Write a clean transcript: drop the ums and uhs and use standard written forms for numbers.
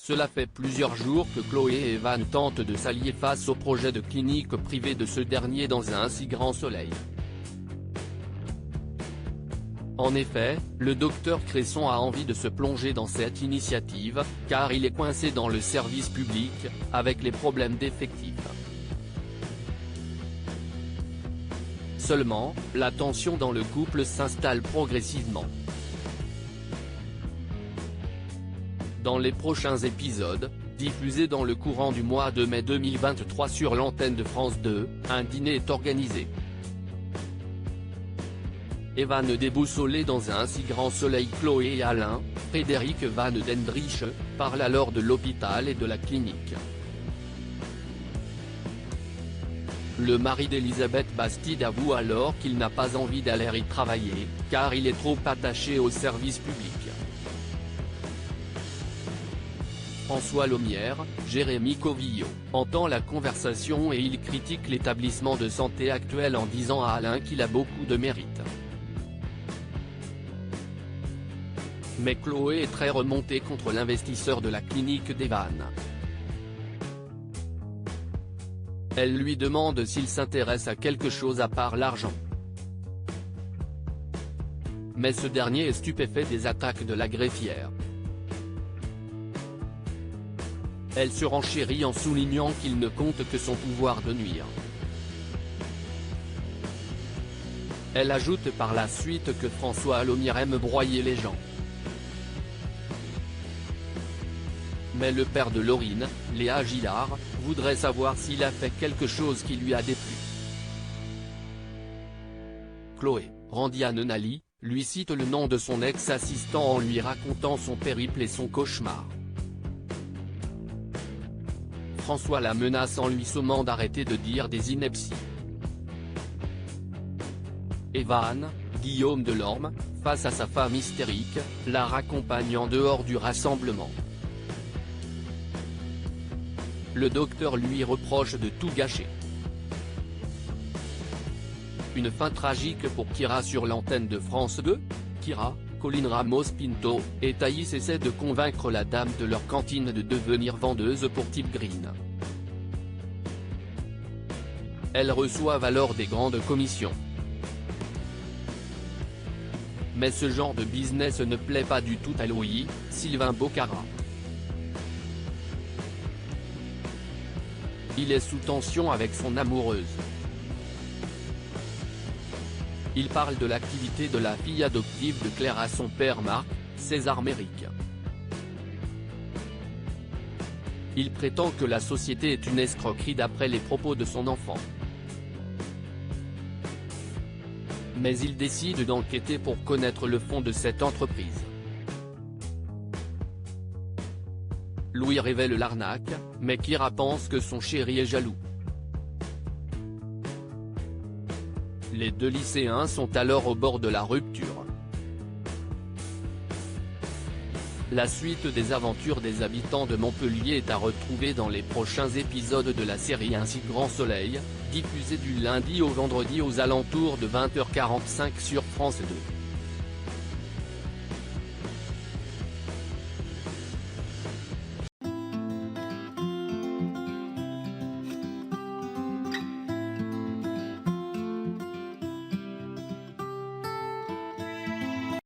Cela fait plusieurs jours que Chloé et Evan tentent de s'allier face au projet de clinique privée de ce dernier dans un si grand soleil. En effet, le docteur Cresson a envie de se plonger dans cette initiative, car il est coincé dans le service public, avec les problèmes d'effectifs. Seulement, la tension dans le couple s'installe progressivement. Dans les prochains épisodes, diffusés dans le courant du mois de mai 2023 sur l'antenne de France 2, un dîner est organisé. Evan déboussolé dans un si grand soleil. Chloé et Alain, Frédéric Van Dendrich, parlent alors de l'hôpital et de la clinique. Le mari d'Elisabeth Bastide avoue alors qu'il n'a pas envie d'aller y travailler, car il est trop attaché au service public. François Laumière, Jérémy Covillo, entend la conversation et il critique l'établissement de santé actuel en disant à Alain qu'il a beaucoup de mérite. Mais Chloé est très remontée contre l'investisseur de la clinique d'Evan. Elle lui demande s'il s'intéresse à quelque chose à part l'argent. Mais ce dernier est stupéfait des attaques de la greffière. Elle se renchérit en soulignant qu'il ne compte que son pouvoir de nuire. Elle ajoute par la suite que François Laumière aime broyer les gens. Mais le père de Laurine, Léa Gillard, voudrait savoir s'il a fait quelque chose qui lui a déplu. Chloé, Randiane Nali, lui cite le nom de son ex-assistant en lui racontant son périple et son cauchemar. François la menace en lui sommant d'arrêter de dire des inepties. Evan, Guillaume Delorme, face à sa femme hystérique, la raccompagne en dehors du rassemblement. Le docteur lui reproche de tout gâcher. Une fin tragique pour Kira sur l'antenne de France 2. Kira, Colline Ramos-Pinto, et Thaïs essaient de convaincre la dame de leur cantine de devenir vendeuse pour Type Green. Elles reçoivent alors des grandes commissions. Mais ce genre de business ne plaît pas du tout à Louis, Sylvain Bocara. Il est sous tension avec son amoureuse. Il parle de l'activité de la fille adoptive de Claire à son père Marc, César Méric. Il prétend que la société est une escroquerie d'après les propos de son enfant. Mais il décide d'enquêter pour connaître le fond de cette entreprise. Louis révèle l'arnaque, mais Kira pense que son chéri est jaloux. Les deux lycéens sont alors au bord de la rupture. La suite des aventures des habitants de Montpellier est à retrouver dans les prochains épisodes de la série Un si grand soleil, diffusée du lundi au vendredi aux alentours de 20h45 sur France 2.